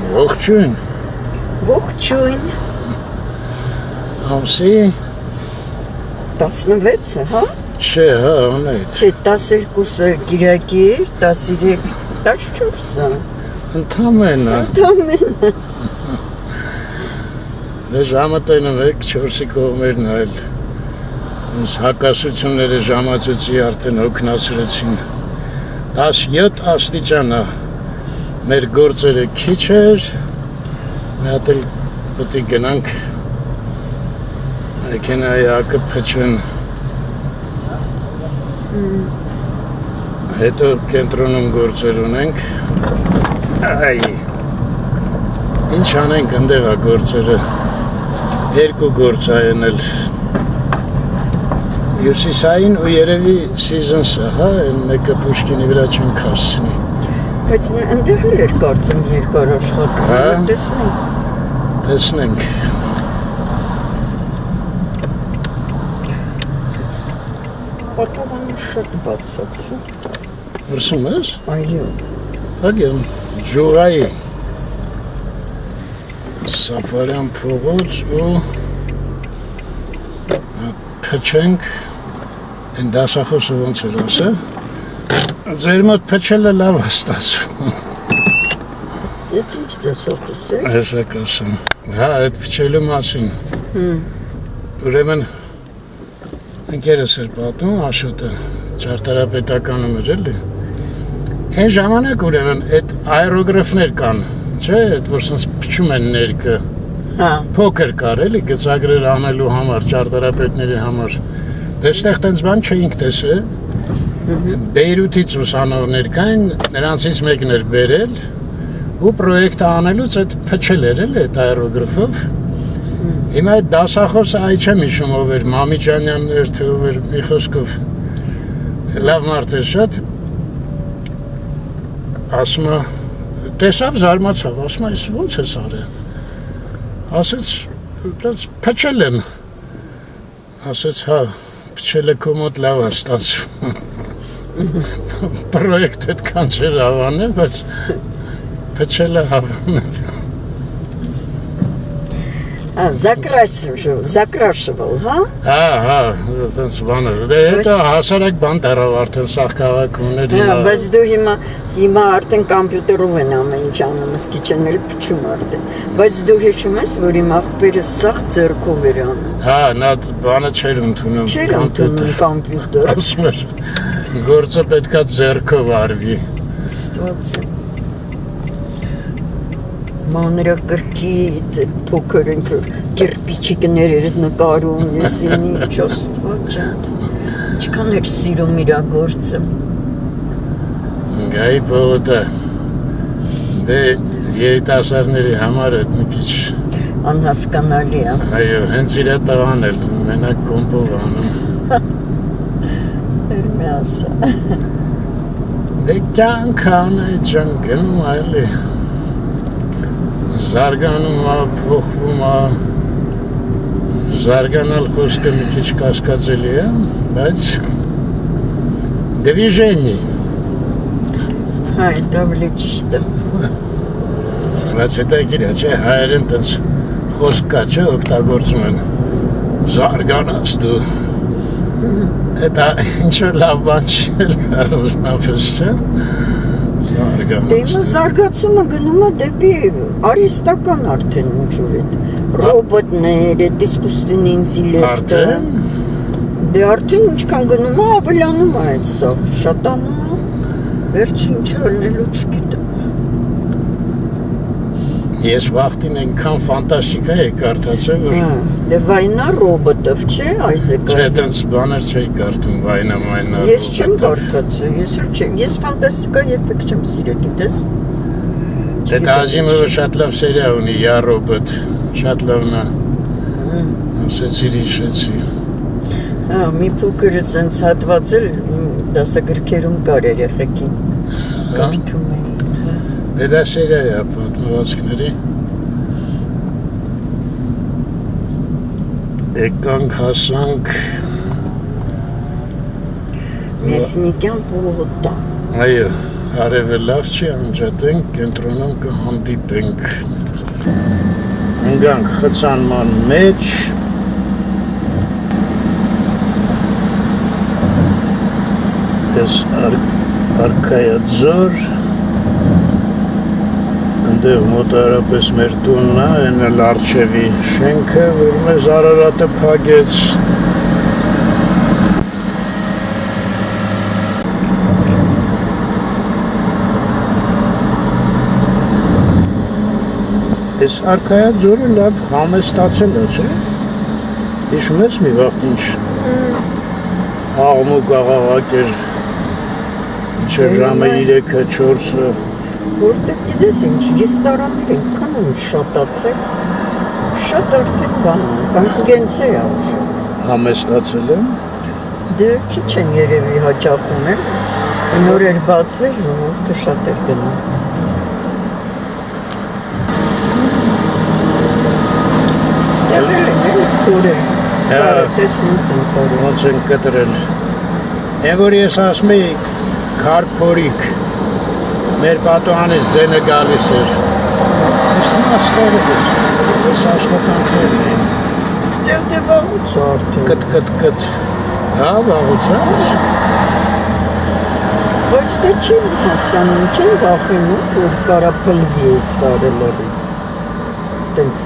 Ողջույն։ Ողջույն։ Ամսի 16-ը, հա? Չէ, հա, անայդ։ Չէ, 12-ը Կիրակի էր, 13, 14-ը։ Ընդամենը։ Ընդամենը։ Դե ժամը տենում եք 4-ի կողմերն այլ։ Ինձ հակասությունները ժամացույցի արդեն հոգնացրեցին։ 17 աստիճան է։ Մեր գործերը քիչ էր, մի հատ էլ պետք է գնանք մեքենայի ակը փչեն, հետո կենտրոնում գործեր ունենք, ինչ անենք ընդեղ է գործերը, երկու գործ այնել, հյուսիսային ու երևի Seasons-ը, հա, մեկը Պուշկինի վրա չենք հասցնի։ Բայց ընդեղ էլ էր կարծեմ երկար աշխատում, հա, տեսնենք։ Պատավանը շատ բացացու։ Որսում ես? Այո։ Ագեմ, Ջուղայի Սաֆարյան փողոց ու փչենք են դասախոսը ոնց էր ասը ձեր մոտ փչելը լավ է ստացվում։ Ետ ինչ դասախոս է։ Հեսակ ասում։ Հա, այդ փչելու մասին։ Ուրեմն ընկերս էր պատում Աշոտը ճարտարապետականում էր էլի։ Այն ժամանակ ուրեմն այդ աերոգրաֆներ կան, չէ, այդ որ սենց փչում են ներկը։ Հա։ Փոքր կար էլի գծագրեր անելու համար, ճարտարապետների համար։ Դեստեղ տենց բան չէինք տեսել։ Բեյրութից ուսանողներ կային, նրանցից մեկն էր բերել ու պրոյեկտը անելուց այդ փչել էր էլի այդ աերոգրաֆով։ Հիմա այդ դասախոսը այ չեմ հիշում ով էր, Մամիջանյանն էր, թե ով էր, մի խոսքով լավ մարդ էր շատ, ասում է, տեսավ զարմացավ, ասում է, ոնց ես արել, ասեց, փչել եմ, ասեց, հա, փչելը քո մոտ լավ է ստացվում, պրոյեկտ այդքան չէր հավանել, բայց փչելը հավանել։ Закрашивал, հա? Հա, ասենց բաներ։ Դե հետո հասարակ բան դարավ արդեն սաղ քաղաքումներ։ Հա, բայց դու հիմա արդեն կամպյուտերով են ամեն ինչ անում, ըսկի չեն էլ փչում արդեն։ Բայց դու հիշում ես, որ իմ աղբերը սաղ ձեռքով էր անում։ Հա, նա բանը չէր ընդունում կամպյուտեր։ Ասում էր, գործը պետքա ձեռքով արվի։ Ստված է։ Մանրակրկի փոքր կերպիչիկներ էր նկարում, ես ինչ ոստված ջան, ինչքան էր սիրում իրա գործը։ Գայի փողոտը, դե երիտասարդների համար է մի քիչ անհասկանալի է։ Այո, հենց իրա տղան էլ մենակ կոմպով անում։ Մի ասա։ Դե կյանքան այդ ջան գնում այլի։ Զարգանում է, փոխվում է, զարգանալ խոսքը մի քիչ կասկածելի է, բայց դվիժենի։ Հա, դա վլի ճիշտ է։ Բայց հետա գիրա, չէ, հայերեն տենց խոսք կա, չէ, օգտագործում են, զարգանաս դու, հետա ինչ-որ լավ բան չի առուսնապես, չէ, Դե հիմա զարգացումը գնում է դեպի արհեստական արդեն ինչ-որ էդ ռոբոտներ, էդ իսկուսственный ինտելեկտը։ Դե արդեն ինչքան գնում է, ավելանում է այդ սա, շատանում է, վերջը ինչ ելնելու չգիտեմ։ Ես վախտին այնքան ֆանտաստիկա էի կարդացել, որ… Դե վայնա ռոբոտով, չէ, Այսեք Չէ, դենց բաներ չէի կարդում, վայնա։ Ես չեմ կարդացել, ես էլ չեմ, ես ֆանտաստիկա երբեք չեմ սիրել, գիտես։ Դե Կազիմովը շատ լավ սերիա ունի, «Я ռոբոտ», շատ լավն է, ասեցիր իշեցի։ Հա, մի փոքր ցենց հատված էլ դասագրքերում կար երեխեքին, կարդում էին։ Դե դա սերիա է պատմվածքների։ Եկանք հասանք Մեսնիկյան փողոտա։ Այո, Արևը լավ չի, անջատենք, կենտրոնում կհանդիպենք։ Ընգանք խցանման մեջ։ Ես արքայաձոր։ Ընդեղ մոտարապես մեր տունն է, այն էլ արջևի շենքը, որ մեզ Արարատը փակեց։ Ես արքայաձորը լավ համեստացել է, չէ՞։ Հիշում ես մի վաղ ինչ աղմուկ աղաղակ էր, ինչ ժամը 3-ը, 4-ը։ Որտեղ գիտես ինչ, ռեստորաններ այնքան են շատացել, շատ արդեն բան, կանգենց է ավոր։ Համեստացել եմ։ Դե քիչ են երևի հաճախում են, նոր էր բացվել, ժողովուրդը շատ էր գնում։ Ստեղել են կորել, սարը, տես ոնց են կորել։ Ոնց են կտրել։ Են որ ես ասում էի քարփորիկ, մեր պատուհանից ձենը գալիս էր։ Ես ստեղել էր, ես աշխատանքներ էին։ Ստեղ դե վաղուց արդեն։ Կտ, հա վաղուց է։ Բայց դե չի հաստանում, չեն վախենում, որ կարա փլվի այս սարելերը, տենց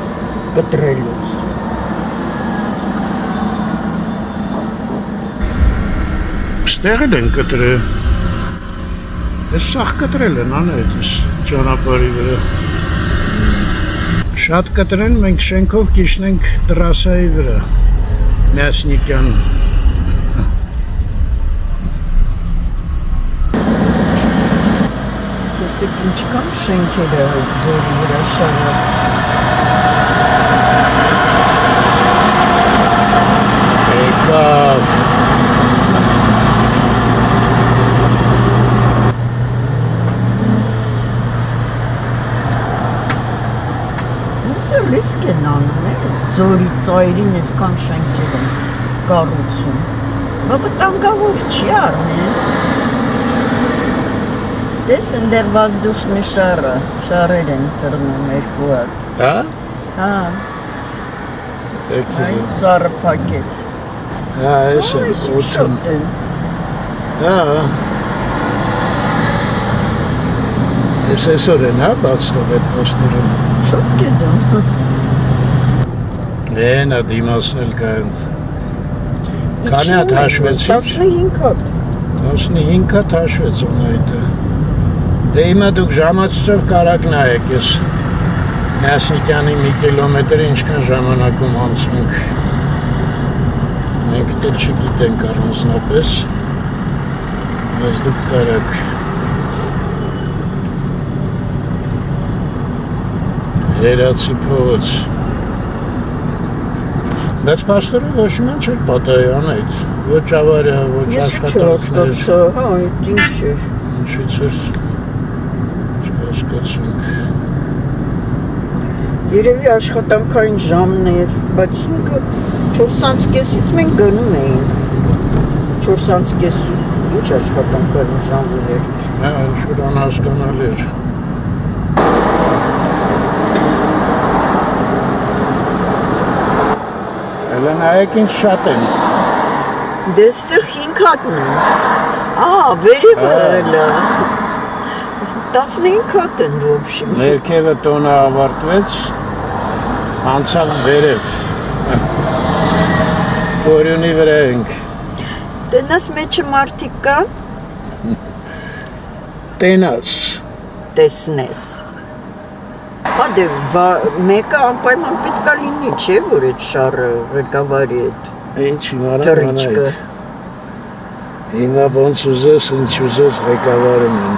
կտրելուց։ Ստեղել են կտրել։ Ես սաղ կտրել են անհետս ճանապարհի վրա։ Շատ կտրեն, մենք շենքով կիշնենք տրասայի վրա, Մյասնիկյան։ Տեսեք ինչքան շենքեր է այս ձորի վրա շարած։ Եկավ։ Ռիսկ են անում, ձորի ծայրին այսքան շենքեր են կառուցում։ Բա վտանգավոր չի առնեն։ Դες ընդեր վազդուշնի շարը, շարեր են կրնում երկու հատ։ Հա? Հա, այն ծառը փակեց։ Հա, ես եմ ուտում։ Հա։ Ես այսօր են, հա, բաց տողետ պաստորում։ Շատ գետում։ Նա դիմասնել կայնց։ Քանի հատ հաշվեցիք։ 15 հատ։ 15 հատ հաշվեց ունայտը։ Դե հիմա դուք ժամացույցով կարակ նայեք, ես Մյասնիկյանի մի կիլոմետր ինչքան ժամանակում անցնենք։ Մենք դեռ չգիտենք առանձնապես, բայց դուք կարակ։ Հերացի փողոց։ Բայց պաստորը ոչ իման չէր պատահյան այդ, ոչ ավարյա, ոչ աշխատանքներ։ Ես չի հա, այդ ինչ էր։ Ինչից էր չհասկացինք։ Երևի աշխատանքային ժամներ, բայց ինքը 4:30-ից մենք գնում էինք։ 4:30 ինչ աշխատանքային ժամներ։ Հա, ինչ-որ անհասկանալի էր։ Հələ նայեք ինչ շատ են։ Դե ստեղ 5 հատն են։ Վերևը հələ։ 15 հատ են ոբշի։ Ներքևը տոնը ավարտվեց, անցավ վերև։ Կորյունի վրա ենք։ Տենաս մեջը մարդիկ կան։ Տենաս։ Տեսնես։ Հա դե մեկը անպայման պետք է լինի, չէ՞ որ այդ շարը ղեկավարի հետ։ Ինչ իմանան այդ։ Հիմա ոնց ուզես, ինչ ուզես ղեկավարում են։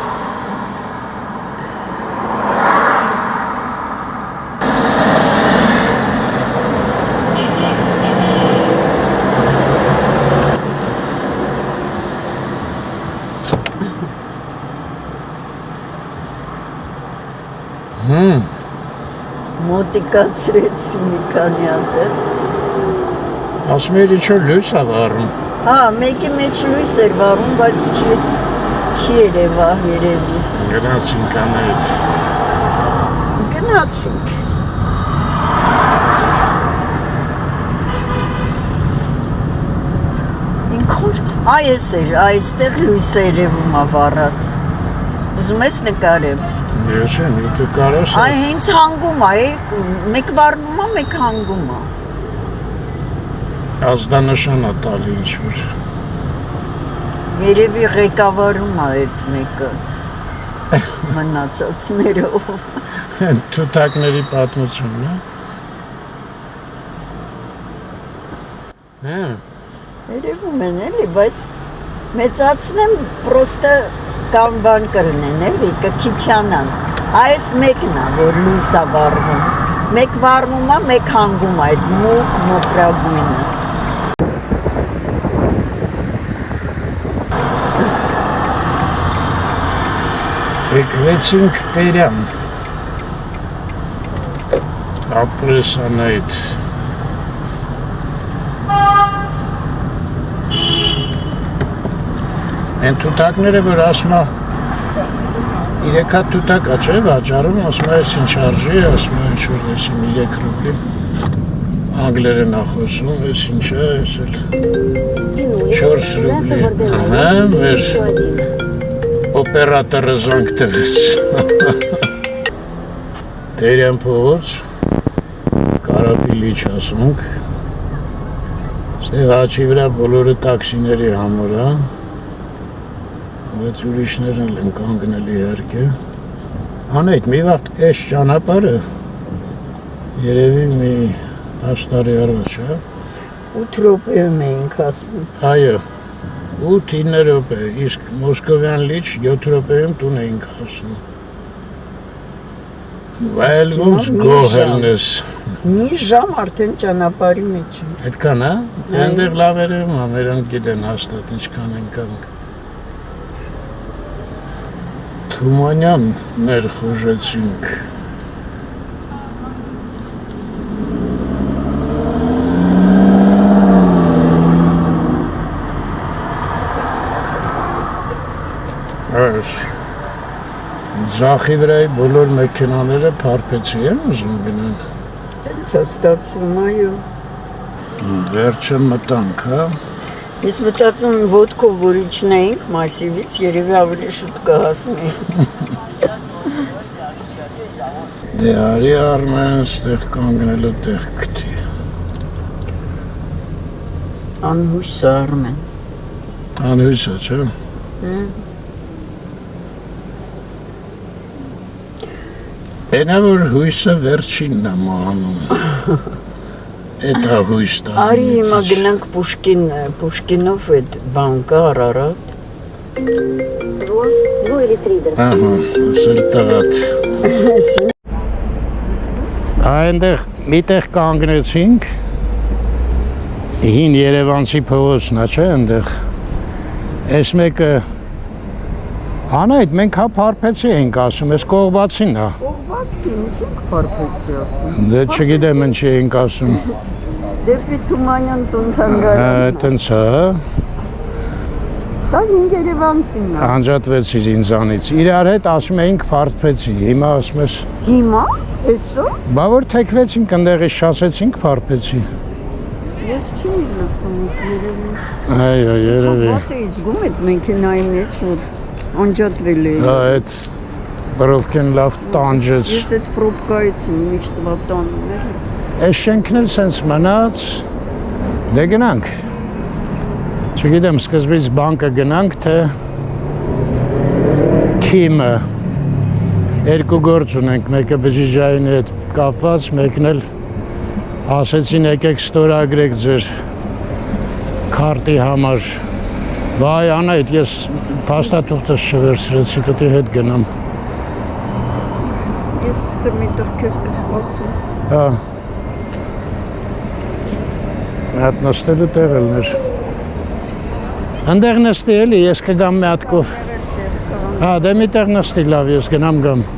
Մոտիկացրեցի մի քանի հատ։ Ասում էր ինչ-որ լույս է վառում։ Հա, մեկի մեջ լույս էր վառում, բայց չի երևա երևի։ Գնացինք անետ։ Գնացինք։ Ինքոր այս էր, այստեղ լույս է երևում ավառած։ Ուզում ես նկարեմ։ Ես եմ, դու կարաս։ Այ հենց հանգում է, մեկ վառվում է, մեկ հանգում է։ Ազդանշան է տալի ինչ-որ։ Երևի ղեկավարում է այդ մեկը մնացածներով։ Թութակների պատմությունն է։ Հա։ Երևում են էլի, բայց մեծացնեմ պրոստը կամ բան կրնեն էլի, կքիչանան։ Այս մեկն է, որ լույս է վառվում։ Մեկ վառվում է, մեկ հանգում է, այդ մուկ մոխրագույնը։ Թեքվեցինք Տերյան։ Ապրեսանայդ։ Են թութակները, որ ասում է, 3 հատ թութակ է, չէ, վաճառում, ասում է, ես ինչ արժի, ասում է, ինչ-որ ես իմ 3 ռուբլի։ Անգլերեն է խոսում, ես ինչ է, ես էլ 4 ռուբլի։ Ահա, մեր օպերատորը զանգ տվեց։ Տերյան փողոց, Կարապիլիչ ասունք, ստեղ հաչի վրա բոլորը տաքսիների համար է, բայց ուրիշներն են կանգնել իհարկե։ Անետ, մի վաղտ այս ճանապարհը երևի մի 10 տարի առաջ է։ 8 րոպեում էինք ասում։ Այո, 8-9 րոպե, իսկ Մոսկովյան լիճ 7 րոպեում տուն էինք հասնում։ Վայել ոնց գոհելն ես։ Մի ժամ արդեն ճանապարհի մեջ եմ։ Այդքան է։ Այնտեղ լավ երևում է, մերոնք գիտեն հաստատ ինչքան ենք անք։ Թումանյան ներխուժեցինք։ Այս ձախի վրայի բոլոր մեքենաները փարփեցի են ուզում գնան։ Հենց է ստացվում, այո։ Վերջը մտանք, հա։ Ես մտածում ոդկով որ իջնեինք Մասիվից, երևի ավելի շուտ կհասնեինք։ Դե արի Արմեն, ստեղ կանգնելը տեղ գտի։ Անհույս է Արմեն։ Անհույս է, չէ։ Այնա որ հույսը վերջինն է մահանում։ Էդ է հույս տա։ Արի հիմա գնանք Պուշկինով այդ բանկը Արարատ։ Ահա, սրտաղատ։ Այնտեղ միտեղ կանգնեցինք։ Հին Երևանցի փողոցն է, չէ, այնտեղ։ Այս մեկը Անայդ, մենք հա փարփեցի ենք ասում, ես կողբացին է։ Կողբացի, ինչ փարփեցի ասում։ Դե չգիտեմ ինչի ենք ասում։ Դեպի Թումանյան տուն թանգարան։ Տենց է, հա։ Սա հին Երևանցին է։ Անջատվեցիր ինձանից։ Իրար հետ ասում էինք փարփեցի, հիմա ասում ես։ Հիմա, էսո։ Բա որ թեքվեցինք, ընդեղից շացեցինք, փարփեցի։ Ես չի լսում, երևի։ Այո, երևի։ Հա, դե զգում եք մեքենայի մեջ որ անջատվել է։ Հա, այդ բրովքեն լավ տանջեց։ Ես այդ պրոբկայից եմ միշտ տանում էր։ Այս շենքն էլ սենց մնաց։ Դե գնանք։ Չգիտեմ, սկզբից բանկը գնանք, թե թիմը։ Երկու գործ ունենք, մեկը բջիջային հետ կապված, մեկն էլ ասեցին եկեք ստորագրեք ձեր քարտի համար։ Վայ, Անայդ, ես փաստաթուղթս չվերցրեցի, պետք է հետ գնամ։ Ես միտեղ քեզ կսպասում։ Հա։ Այդ նստելու տեղ ելներ։ Ընդեղ նստի էլի, ես կգամ մի հատ կով։ Հա, դե միտեղ նստի լավ, ես գնամ գամ։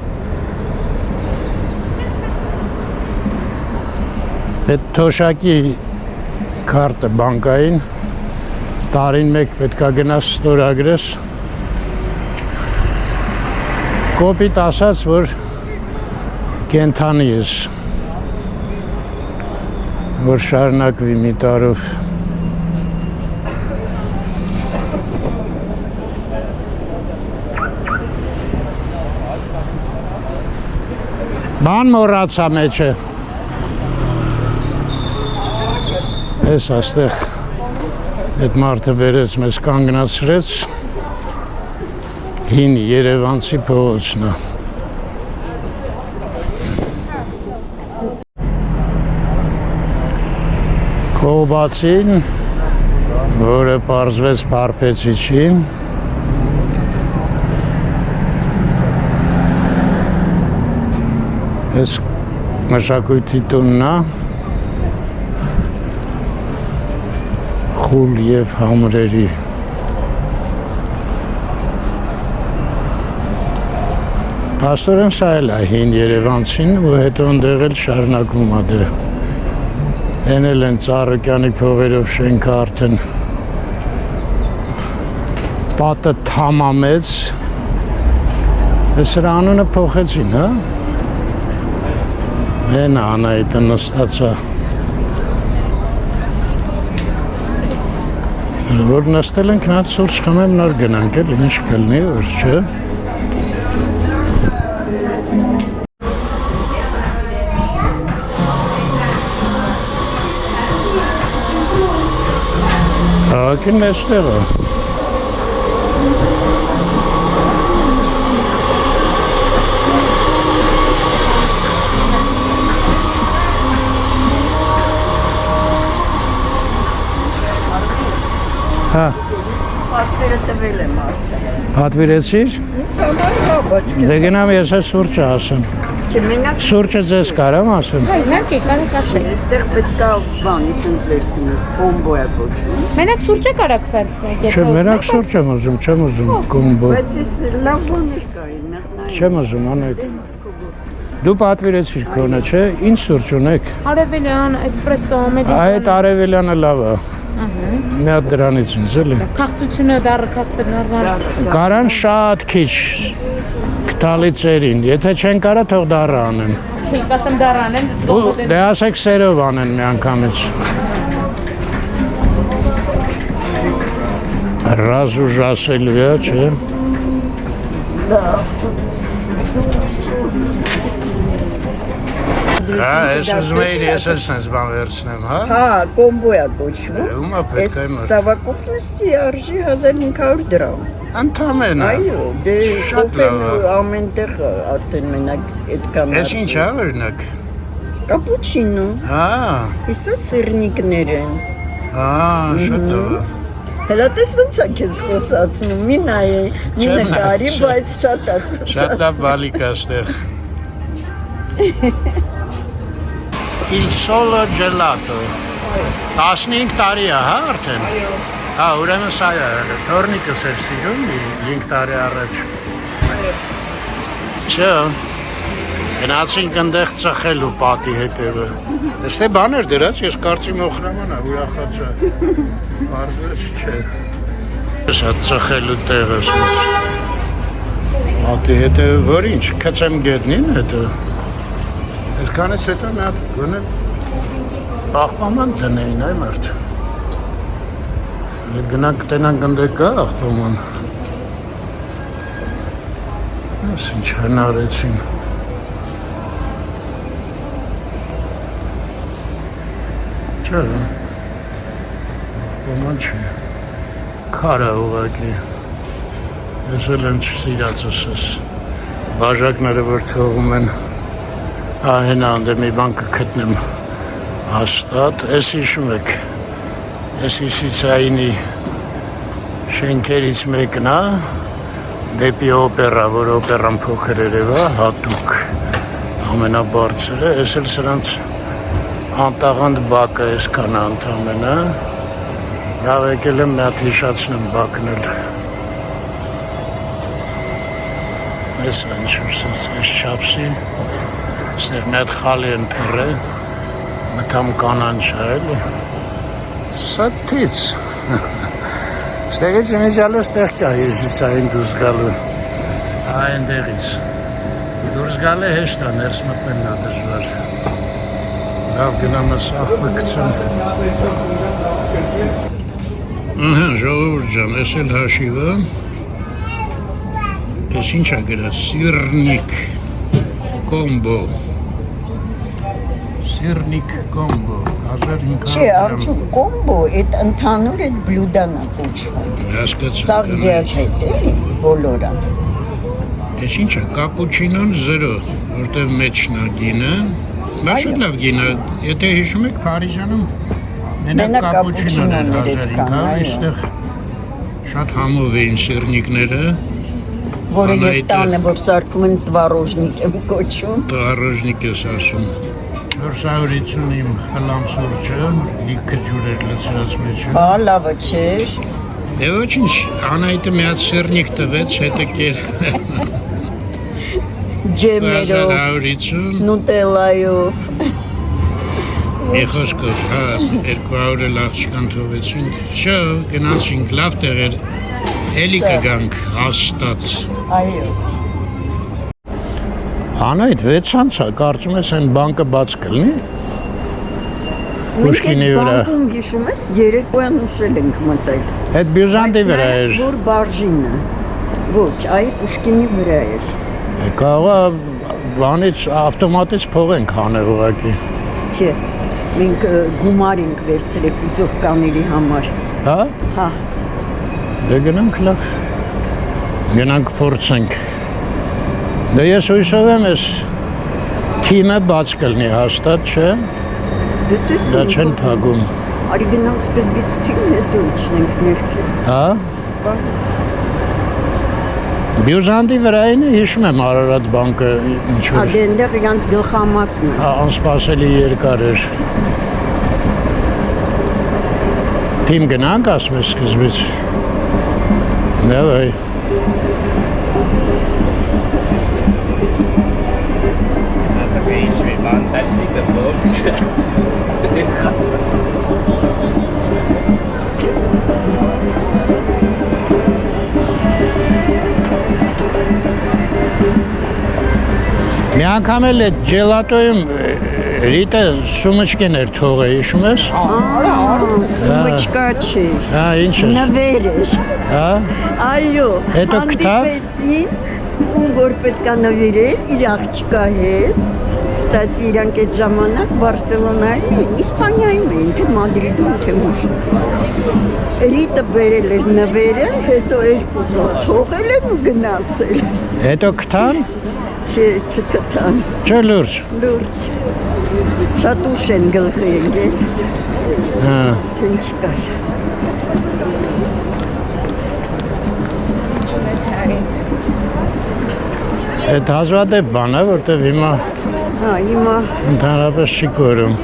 Այդ թոշակի քարտը բանկային տարին մեկ պետք է գնաս ստորագրես։ Կոպիտ ասած, որ կենթանի ես, որ շարունակվի մի տարով։ Բան մոռացա մեջը։ Ես աստեղ այդ մարդը բերեց մեզ կանգնացրեց հին Երևանցի փողոցն է։ Կողբացին, որը պարզվեց Փարպեցիչին, ես մշակույթի տունն է, խուլ և համրերի։ Փաստորեն սա էլ է հին Երևանցին ու հետո ընդեղ էլ շարունակվում է դե։ Էնել են Ծառուկյանի փողերով շենքը արդեն պատը թամամեց, սրա անունը փոխեցին, հա? Հենա Անահիտը նստած է, որ նստել ենք նա սուրճ խմեմ նոր գնանք էլ, ինչ կլնի, որ չէ։ Ակին մեջտեղ է։ Հա։ Պատվերը տվել եմ արդեն։ Պատվիրեցիր։ Ինձ համար հա, բայց Դե գնամ ես է սուրճը ասեմ։ Չէ, մենակ Սուրճը ձեզ կարամ ասեմ։ Իհարկե, կարող ասել։ այստեղ պետք է բան, իսենց վերցնես, կոմբո է կոչվում։ Մենակ սուրճը կարաք վերցնել։ Չէ, մենակ սուրճ եմ ուզում, չեմ ուզում կոմբո։ Բայց ես լավ բաներ կային, նայ։ Չեմ ուզում անեք։ Դու պատվիրեցիր քոնը, չէ՞։ Ինչ սուրճ ունեք։ Արևելյան, էսպրեսո, ամերիկան։ Այդ արևելյանը լավ է։ Մի հատ դրանից ինձ էլի։ Քաղցությունը դառը քաղցը նորմալ։ Կարան շատ քիչ կտալի ծերին, եթե չեն կարա թող դառը անեն։ Ասեմ դառանեն։ Դե ասեք սերով անեն մի անգամից։ Ռազուժ ասելու է, չէ։ Հա, ես ուզում էի ես էլ սենց բան վերցնեմ, հա։ Հա, կոմբո է կոչվում։ Ումա պետք է Այս մոր։ սավակուպնստի արժի 1500 դրամ։ Ընդամենը։ Այո, դե Շատ կոֆեն լավ է։ ամենտեղ արդեն մենակ այդքան։ Ես ինչ է օրինակ։ Կապուչինո։ Հա, Իսա սիրնիկներ են։ հա, շատ լավ է։ Հələ տես ոնց է քեզ խոսացնում, մի նայե, մի Չեմ նկարի, նայել, բայց շատ է խոսացնում։ Շատ լավ բալիկ է ստեղ։ Il solo gelato։ 15 տարի է, հա, արդեն։ Հա, ուրեմն սա է, թորնիկս էր սիրում 5 տարի առաջ։ Չէ։ Գնացինք ընդեղ ծխելու պատի հետևը։ Այստեղ բաներ դրած, ես կարծիմ օխրաման է, ուրախած է։ Պարզվեց չէ։ Ես հա ծխելու տեղը սուց։ Պատի հետևը որ ինչ, կծեմ գետնին հետո։ Այսքանից հետո մի հատ գոնե աղբաման տնեին այ մարդ։ Գնանք տնանք ընդեղ կա աղբաման։ Ես ինչ հնարեցին։ Չէ, աղբաման չի։ Քարը ուղղակի։ Ես էլ են չսիրածս ես։ Բաժակները որ թողում են Հենա անդե մի բան կգտնեմ հաստատ, ես հիշում եք, ես Սիսիցայինի շենքերից մեկն է, դեպի օպերա, որ օպերան փոքր երևա, հատուկ ամենաբարձրը, ես էլ սրանց անտաղանդ բակը ես կանա ընդամենը, լավ եկել եմ մի հատ հիշացնեմ բակն էլ, ես ինչ-որ ես չապսի, Ստեղ մի հատ խալի են փռել, մտամ կանանչ է էլի, սատից, ստեղից իմիջալը ստեղ կա հեժիսային դուզ գալու, այնտեղից։ Դուրս գալը հեշտ է, ներս մտնելն է դժվար։ Լավ գնամ սաղ մկցեմ։ Ժողովուրդ ջան, ես էլ հաշիվը։ Ես ինչ է գրած, սիրնիկ կոմբո։ Սիրնիկ կոմբո, 1500 Չէ, արդյոք կոմբո, այդ ընդհանուր այդ բլյուդան է կոչվում։ Հասկացա։ Սաղ դեր հետ էլի, բոլորը։ Ես ինչ է, կապուչինոն 0, որտև մեջն է գինը։ Բայց շատ լավ գինը, եթե հիշում եք Փարիզանում մենակ կապուչինոն էր 1500, այստեղ շատ համով էին սիրնիկները։ Որը ես տանը, որ սարքում են տվարոժնիկ եմ կոչում։ Տվարոժնիկ ես ասում։ 450 իմ խլամ սուրճը, լիքը ջուր էր լցրած մեջը։ Հա, լավը չէր։ Դե ոչինչ, Անահիտը մի հատ սիրնիկ տվեց, հետը կեր։ Ջեմերով, 150, նուտելայով։ մի խոսքով, հա, 200 էլ աղջկան թողեցին։ Շո, գնացինք, լավ տեղ էր, էլի կգանք, հաստատ։ Այո։ Անահիտ 6-անց է, կարծում ես այն բանկը բաց կլինի։ Պուշկինի վրա։ Բանկում հիշում ես, երեկոյան ուշել ենք մտել։ Այդ բյուզանդի վրա էր։ Որ բաժինը։ Ոչ, այ Պուշկինի վրա էր։ Կարող է բանից ավտոմատից փող ենք հանել ուղղակի։ Չէ, մենք գումար ենք վերցրել պիծովկաների համար։ Հա։ Հա։ Դե գնանք լավ։ Գնանք փորձենք։ Դե ես հույսով եմ ես թիմը բաց կլինի հաստատ, չէ։ Դե տեսնում։ Դա չեն փակում։ Արի գնանք սկզբից թիմը, հետո իջնենք ներքև։ Հա։ Բյուզանդի վրային է հիշում եմ Արարատ բանկը ինչ Հա, որ։ դե այնտեղ իրանց գլխամասն է։ Հա, անսպասելի երկար էր։ Թիմ գնանք ասում ես սկզբից։ Давай. Это меньше мантальника больше. Մի անգամ էլ այդ ջելատոյում Ռիտա սումաչկեն էր թողը, հիշում ես։ Սումաչկա չէ։ Հա, ինչ է։ Նվեր էր։ Հա։ Այո։ Հետո գտավ։ Հանդիպեցին, ում որ պետք է նվիրել իր աղջկա հետ։ Ստացի իրանք այդ ժամանակ Բարսելոնայում էին, Իսպանիայում էին, թե Մադրիդում չեմ հիշում։ Ռիտը բերել էր նվերը, հետո երկուսով թողել են ու գնացել։ Հետո գտան։ Չէ, չգտան։ Չէ լուրջ։ Լուրջ։ Շատ ուշ են գլխի եկել, Հա։ թե չկար։ Այդ հազվադեպ բան է, որտեվ հիմա Հա, հիմա ընդհանրապես չի կորում։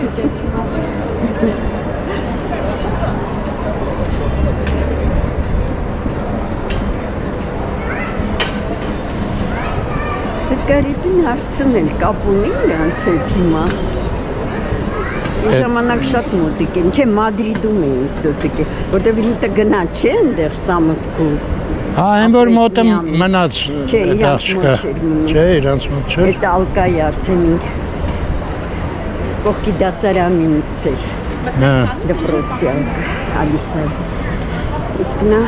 պետք է Ռիտին հարցնել, կապ ունի նրանց հետ հիմա։ Այս ժամանակ շատ մոտիկ են, չէ, Մադրիդում էին սոտիկի, որտեղ Ռիտը գնա չէ այնտեղ Սամսկու։ Հա, այն որ մոտը մնաց Չէ, իրանց մոտ չէր մնում։ Չէ, իրանց մոտ չէր։ Այդ ալկայի արդեն ինք կողքի դասարանինից էր, Հա։ դպրոցի ալկա, ալիսա։ Իսկ նա,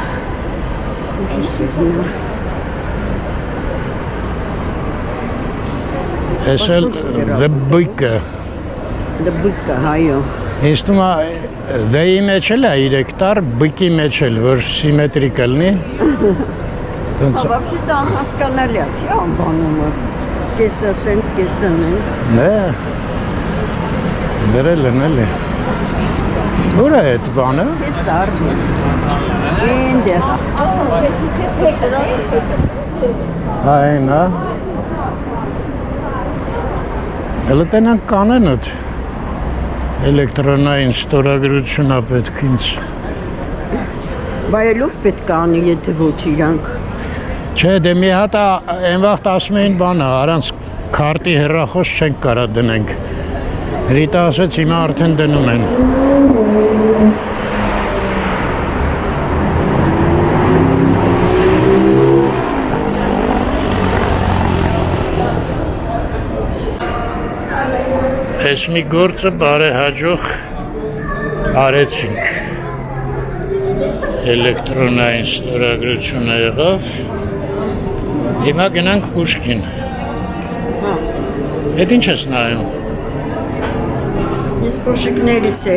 հիշիվնա։ Ես էլ դբույկը։ Դպույկը, հայո։ Ես թվում է դեի մեջ էլ է 3 տար, բույկի մեջ էլ, որ սիմետրիկ լինի։ Вообще դա անհասկանալի է, չի անվանումը։ Կեսը սենց, կեսը նենց։ Դե։ Դրել են էլի։ Ուր է այդ բանը։ Ես արժես։ Ջինդեր։ Այն, հա։ Հələ տենանք կանեն ոտ։ Էլեկտրոնային ստորագրություն է պետք ինձ։ Բայելով պետք է անի, եթե ոչ իրանք։ Չէ, դե մի հատ այն վաղտ ասում էին բանը, առանց քարտի հեռախոս չենք կարա դնենք։ Ռիտա ասեց հիմա արդեն դնում են։ Այս մի գործը բարեհաջող արեցինք։ Էլեկտրոնային ստորագրությունը եղավ։ Հիմա գնանք Պուշկին։ Էդ ինչ ես նայում։ Ես կոշիկներից է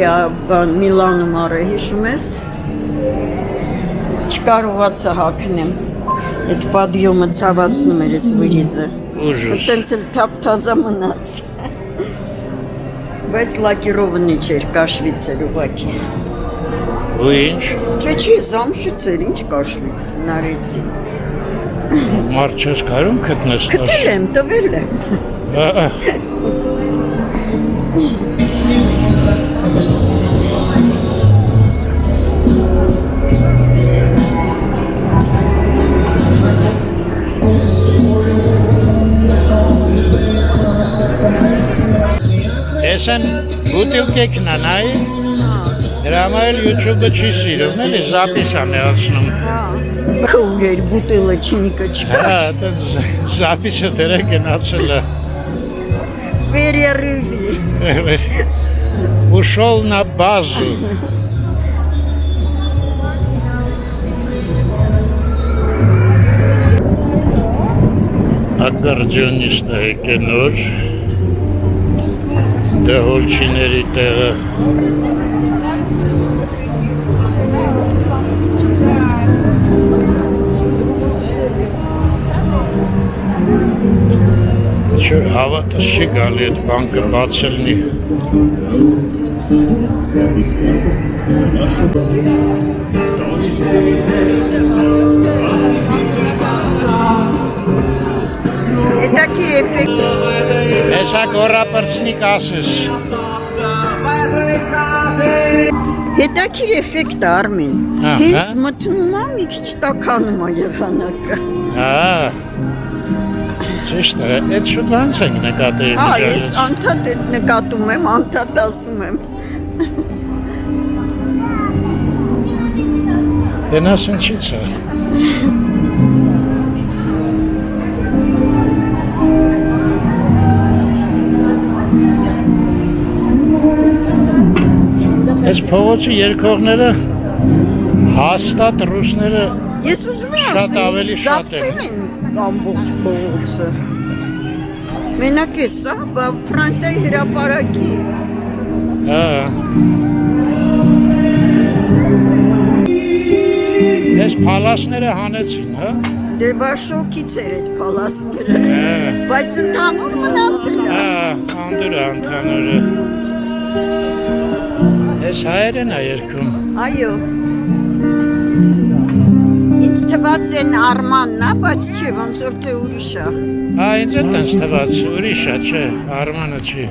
Միլանում առը, հիշում ես։ Չկարողացա հագնեմ։ Այդ պադիոմը ցավացնում էր ես վրիզը։ Ուժս։ Այդտենց էլ թափ-թազա մնաց։ Բայց լակիրովնի չէր, կաշվից էր ուղղակի։ Ու ինչ։ Չէ, զամշից էր, ինչ կաշվից, նարեցի։ Մարդ չես կարում գտնես։ Գտել եմ, տվել եմ։ Էսեն բուտիլկեքն անայի, դրա համար էլ YouTube-ը չի սիրում, էլի զապիս անեղացնում։ Քուր էր բուտելը չինիկը չկա։ Հա, տենց զապիսը դերը գնացել է։ Перерывի։ Ушел на базу։ Ակարդիոնիստը եկե նոր։ Դահոլչիների տեղը։ Չէ, հավատս չի գալի այդ բանկը բացելնի։ Հետաքրիր էֆեկտ։ Հեսա գորապրծնիկ ասես։ Հետաքրիր էֆեկտ Արմեն։ Ահա։ Հենց մտնում եմ մի քիչ տաքանում է եղանակը։ Հա։ Ճիշտ է, այդ շուտ ոնց ենք նկատի։ Հա, ես անդադ այդ նկատում եմ, անդադ ասում եմ։ Դենաս ինչից է։ Այս փողոցի երկողները հաստատ ռուսները Ես ուզում եմ շատ ավելի շատ զավթել են ամբողջ փողոցը։ Մենակ էս, հա, Ֆրանսիայի հրապարակի։ Հա։ Այս փալասները հանեցին, հա։ Դե բա շոկից էր այդ փալասները։ Հա։ Բայց ընդհանուր մնացել է։ Հա, անդուրա ընդհանուրը։ Այս հայերեն է երգում։ Այո։ Ինձ թվաց են Արմանն է, բայց չէ, ոնց որ թե ուրիշ է։ Հա, ինձ էլ տենց թվաց, ուրիշ է, չէ, Արմանը չի։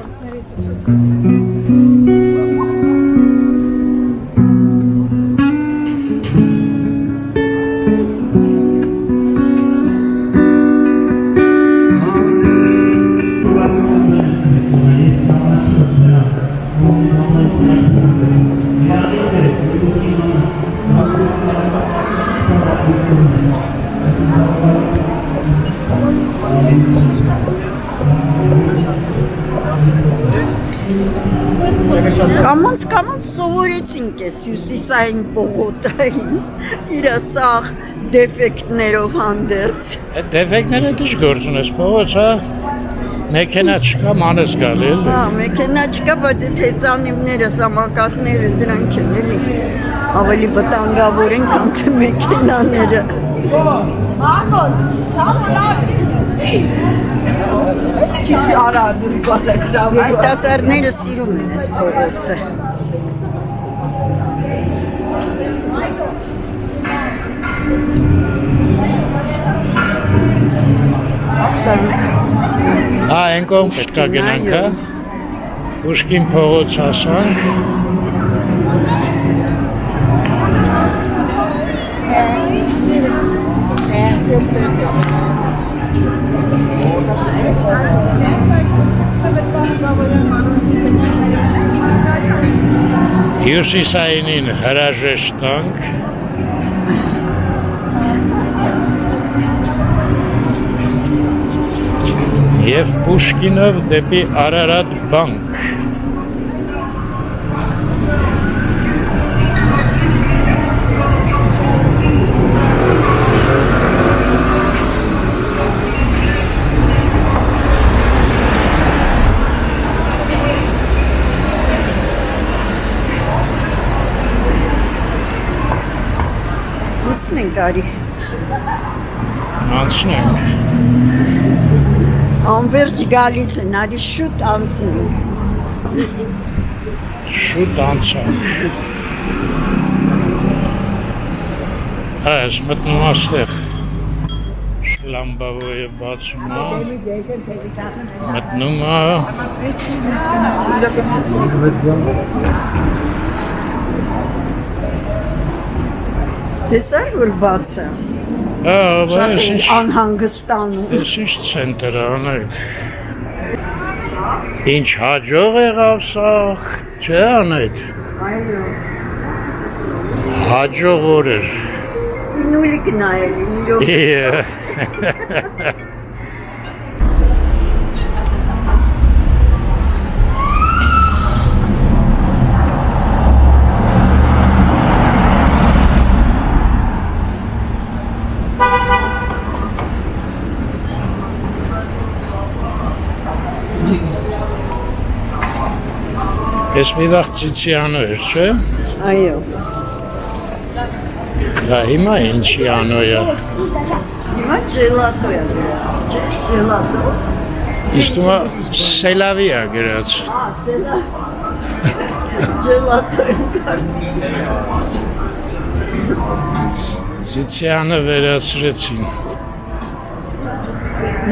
Կամոնց սովորեցինք ես հյուսիսային պողոտային, իրա սաղ դեֆեկտներով հանդերձ։ Այդ դեֆեկտները դիշ գործ ունես, փողոց, հա, մեքենա չկա, մանես գալի էլ։ Հա, մեքենա չկա, բայց այդ հեծանիվները, սամակատները դրանք են էլի ավելի վտանգավոր են, քան թե մեքենաները։ Երիտասարդները սիրում են այս փողոցը։ Հա, այն կողմ պետք է գնանք, հա։ Պուշկին փողոց հասանք։ Հյուսիսայինին հրաժեշտ տանք։ Եվ Պուշկինով դեպի Արարատ բանկ։ Անցնենք արի։ Անցնենք։ Անվերջ գալիս են, արի շուտ անցնենք։ Շուտ անցանք։ Այս մտնում աստեղ։ Շլամբավոյը բացում է։ Մտնում է։ Տեսար որ բաց է։ Բայց ինչ անհանգստանում։ Ես ինչ ցենտր անեք։ Ինչ հաջող եղավ սա, չէ անետ։ Այո։ Հաջող օր էր։ Ինուլիկ նայելի, միրով։ Ես մի վաղ Ծիցիանո էր, չէ։ Այո։ Դա հիմա ինչի անո է։ Հիմա ջելատո է գրած։ Ջելատո։ Իստումա Սելավի է գրած։ Սելա։ Ջելատո է գրած։ Ծիցիանը վերացրեցին։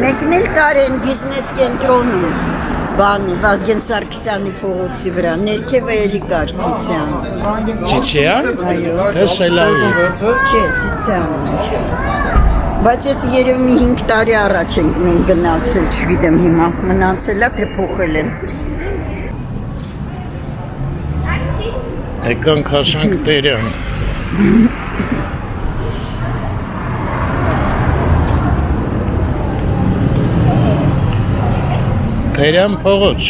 Մեկն էլ կար են բիզնես կենտրոնում։ Բանի, Վազգեն Սարգսյանի փողոցի վրա, ներքևը էլի կար Ծիցյան։ Ծիցյան։ Այո։ Թե Սելավի։ Չէ, Ծիցյան։ Բայց այդ երևի մի 5 տարի առաջ ենք մենք գնացել, չգիտեմ հիմա մնացել է, թե փոխել են։ Եկանք հասանք Տերյան։ Տերյան փողոց։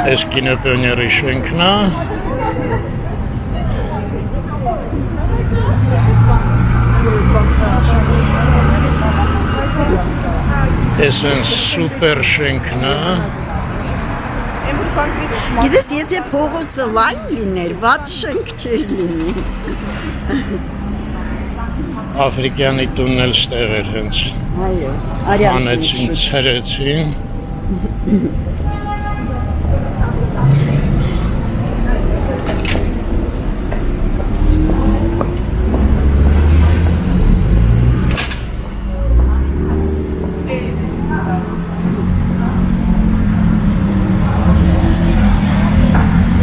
Այս կինոպիոների շենքն է։ Այս են սուպեր շենքն է։ Գիտես, եթե փողոցը լայն լիներ, վատ շենք չէր լինի։ Աֆրիկյանի տունն էլ ստեղ էր հենց։ Այո, արյանցին Անեցին, ցրեցին։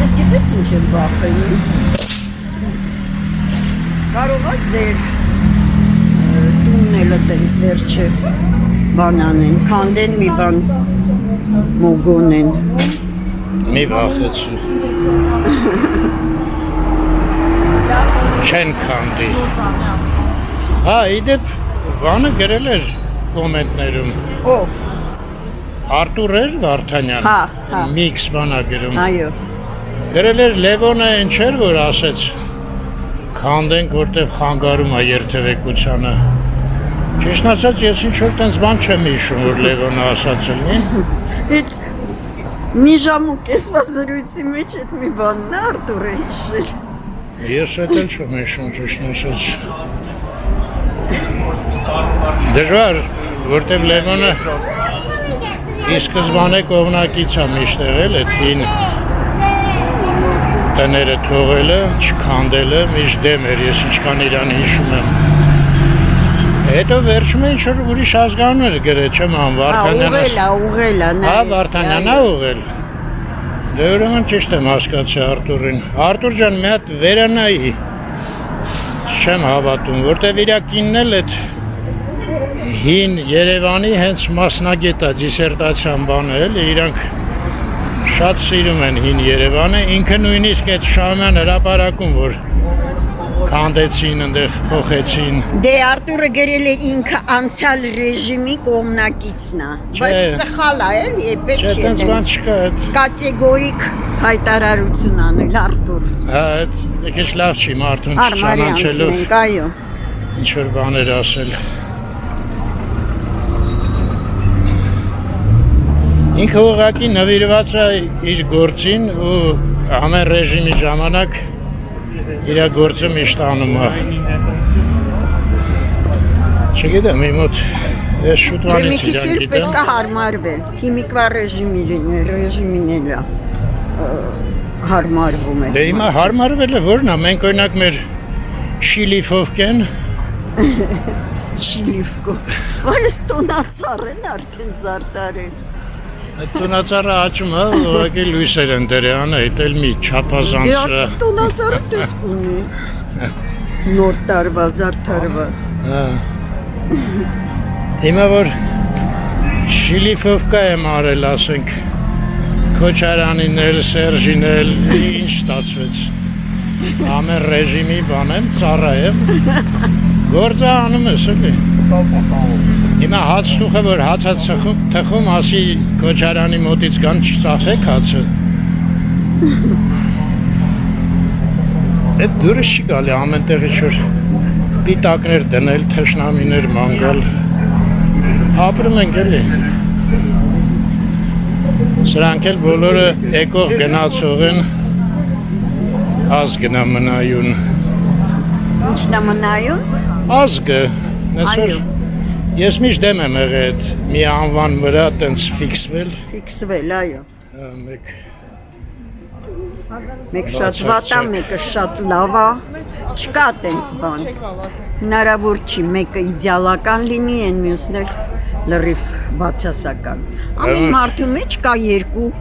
Ես գիտես ինչ եմ բախենում։ Կարող է ձեր տունն էլ տենց վերջը բանանեն, քանդեն մի բան մոգոնեն։ Մի վախեցու։ Չեն քանդի։ Հա, իդեպ բանը գրել էր կոմենտներում։ Ով։ Արտուր էր Վարդանյան։ Հա։ Միքս բանա գրում։ Այո։ Գրել էր Լևոնը ինչ էր, որ ասեց քանդենք, որտեղ խանգարում է երթևեկությանը։ Ճիշտ ասած, ես ինչ որ տենց բան չեմ հիշում, որ Լևոնը ասած լինի։ Այդ մի ժամուկ էսվա զրույցի մեջ այդ մի բանն է Արտուրը հիշել։ Ես էլ չեմ հիշում, ճիշտ ասած։ Դժվար, որտեղ Լևոնը ի սկզբանե կողմնակից է միշտ եղել, այդ հին տները թողելը, չքանդելը, միշտ դեմ էր, ես ինչքան իրան հիշում եմ։ Հետո վերջում ինչ որ ուրիշ ազգանուններ գրել, չեմ ան Վարդանյանը։ Ուղղել է, Հա, Վարդանյանն է ուղղել։ Դե ուրեմն ճիշտ եմ հասկացա Արտուրին։ Արտուր ջան, մի հատ վերանայի։ Չեմ հավատում, որտեվ իր կինն էլ այդ հին Երևանի հենց մասնագետ է, դիսերտացիան բանը էլի, իրանք շատ սիրում են հին Երևանը, ինքը նույնիսկ այդ Շահումյան հրապարակում, որ քանդեցին, այնտեղ փոխեցին։ Դե Արտուրը գրել էր ինքը անցյալ ռեժիմի կողմնակիցն է, բայց սխալ է, էլի, պետք Չէ, չէ այդպես բան չկա այդ։ կատեգորիկ հայտարարություն անել Արտուր։ Հա, այդ եկես լավ չի մարդուն չճանաչելով Արմարյանցնենք, այո։ ինչ որ բաներ ասել։ Ինքը ուղղակի նվիրված է իր գործին ու ամեն ռեժիմի ժամանակ իր գործը միշտ անում է։ Չգիտեմ, իմ մոտ ես շուտվանից իրան Պետք գիտեմ։ է հարմարվել։ Հիմիկվա ռեժիմին էլ հարմարվում է։ Դե հիմա հարմարվել է որն է, մենք օրինակ մեր շիլիֆովկեն Շիլիվկո։ Որս տոնացար են արդեն զարտարեն։ այդ տոնածառը աճում է, ուղղակի լույսեր են դերան, այդ էլ մի չափազանց Դե տոնացարը տեսք ունի։ Նոր տարվա զարդարված։ Հա։ Հիմա որ շիլիֆովկա եմ արել, ասենք, Քոչարյանին էլ, Սերժին էլ, ինչ ստացվեց։ Ամեն ռեժիմի բան եմ, ծառա եմ, գործը անում ես էլի։ Հիմա հաց թուխը, որ հաց թխում, ասի Քոչարյանի մոտից կան չծախեք հացը։ Այդ դուրս չի գալի ամեն տեղի շուր պիտակներ դնել, թշնամիներ մանգալ։ Ապրում ենք էլի։ Սրանք էլ բոլորը եկող գնացող են, ազգն է մնայուն։ Ինչն է մնայուն։ Ազգը, նեսոր ես միշտ դեմ եմ եղել այդ մի անվան վրա տենց ֆիքսվել։ Ֆիքսվել, այո։ Մեկ Մեկ շատ վատ է, մեկը շատ լավ է։ Չկա տենց բան։ Հնարավոր չի մեկը իդեալական լինի, այն մյուսն էլ լրիվ բացասական։ Ամեն մարդու մեջ կա երկու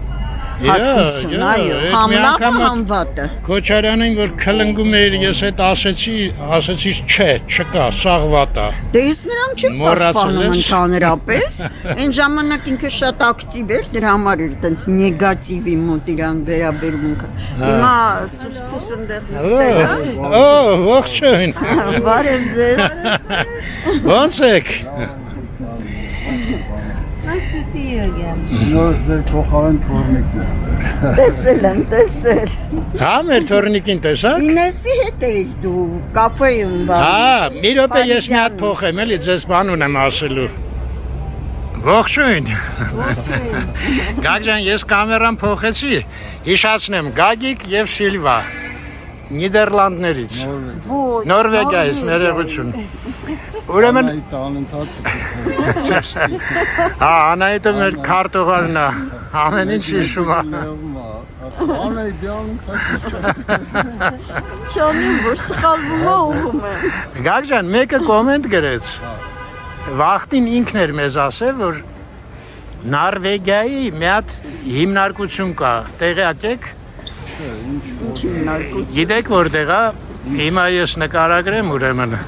հատկություն, այո, համ լավը, համ վատը։ Քոչարյանին, որ քլնգում էր, ես այդ ասեցի չէ, չկա, սաղ վատ է։ Դե ես նրան չեմ պաշտպանում ընդհանրապես, այն ժամանակ ինքը շատ ակտիվ էր, դրա համար էր տենց նեգատիվի մոտ իրան վերաբերմունքը։ Հիմա սուսպուս ընդեղից տեղ։ Օ, ողջույն։ Բարև ձեզ։ Ոնց եք։ Nice to see you again. Նոր ձեր փոխարեն թորնիկն է։ Տեսել եմ, տեսել։ Հա, մեր թորնիկին տեսակ։ Ինեսի հետ էիր դու, կաֆեում բան։ Հա, մի րոպե ես մի հատ փոխեմ, էլի ձեզ բան ունեմ ասելու։ Ողջույն։ Գագ ջան, ես կամերան փոխեցի։ Հիշացնեմ, Գագիկ եւ Սիլվա։ Նիդերլանդներից։ Նորվեգիայից, ներողություն։ Ուրեմն Այդ անընդհատ հա, Անահիտը մեր քարտուղարն է։ Ամեն ինչ հիշում է։ Անա իդեալն Չանեմ, որ սխալվում է ուղում է։ Գագ ջան, մեկը կոմենտ գրեց։ Վախտին ինքն էր մեզ ասել, որ Նորվեգիայի մի հատ հիմնարկություն կա։ Տեղյակ եք։ Ինչ հիմնարկություն։ Գիտեք որտեղ է։ Հիմա ես նկարագրեմ ուրեմն։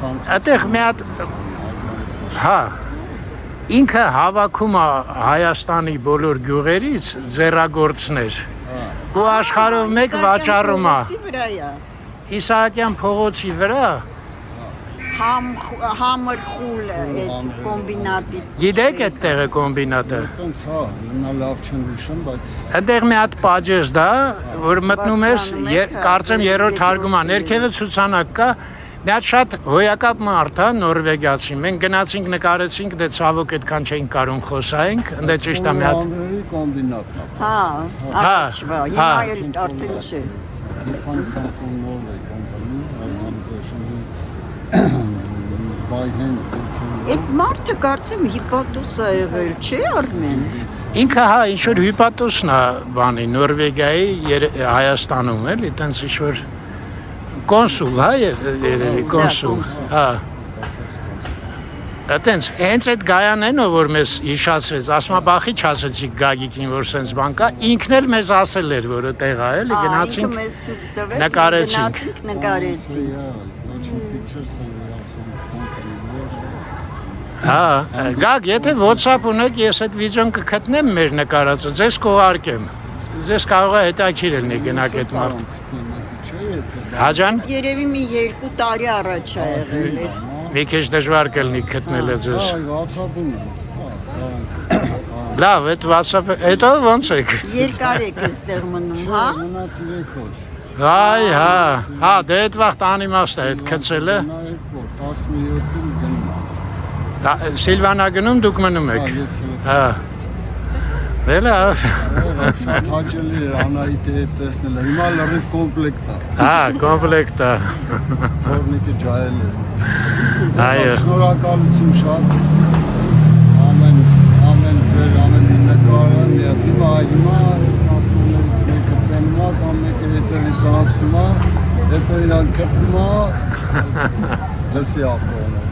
Այդտեղ մի հատ հա ինքը հավաքում է Հայաստանի բոլոր գյուղերից ձեռագործներ ու աշխարհով մեկ վաճառում է Իսահակյան փողոցի վրա Համր խուլը այդ կոմբինատի։ Գիտեք այդ տեղը կոմբինատը։ Ոնց հա, նա լավ չեմ հիշում, բայց Այնտեղ մի հատ պաճես դա, որ մտնում ես, կարծեմ երրորդ հարկում է, ներքևը ցուցանակ կա։ Մի հատ շատ հոյակապ մարդ է, նորվեգացի։ Մենք գնացինք, նկարեցինք, դե ցավոք այդքան չէինք կարող խոսայինք, ընդ ճիշտ է մի հատ։ կոմբինատն է։ Հա, առաջվա, հիմա էլ արդեն չէ։ Function from Norway company, organization by hand. Այդ մարդը կարծեմ հիպատոս է եղել, չէ Արմեն։ Ինքը հա ինչ որ հիպատոսն է բանի Նորվեգիայի Հայաստանում էլի, տենց ինչ որ կոնսուլ, հա, երևի կոնսուլ, հա։ Այդտենց, հենց այդ գայանն է, որ մեզ հիշացրեց, ասում է բախի չասեցիք Գագիկին, որ սենց բան կա, ինքն էլ մեզ ասել էր, որ այդտեղ է, էլի, գնացինք, մեզ ցույց տվեց, նկարեցինք։ նկարեցինք։ Հա, Գագ, եթե WhatsApp ունեք, ես այդ վիդեոն կգտնեմ մեր նկարածը, ձեզ կուղարկեմ։ Ձեզ կարող է հետաքրքիր լինի գնաք այդ մարդ։ Չէ, Հաջան Երևի մի 2 տարի առաջ է եղել այդ։ մի քիչ դժվար կլինի գտնել ձեզ։ Այ WhatsApp-ում։ Լավ, այդ WhatsApp-ը, հետո ո՞նց եք։ Երկար եք այստեղ մնում, հա։ Մնաց 3 օր։ Այ, հա, դե այդ վաղ անիմաստ է այդ քցելը։ Նայեք որ 17-ին գնում։ Սիլվանա գնում դուք մնում եք։ Հա։ Դե լավ։ Շատ հաճելի էր Անահիտի հետ տեսնելը։ Հիմա լրիվ կոմպլեկտ է։ Հա, կոմպլեկտ է։ Թորնիկը ջայել է։ Այո։ Շնորհակալություն շատ։ Ամեն ձեր ամենի նկարը հիմա սապտումներից մեկը տենում է, կամ մեկը հետևից անցնում է, հետո իրան կպնում է, դսի ապրոն է։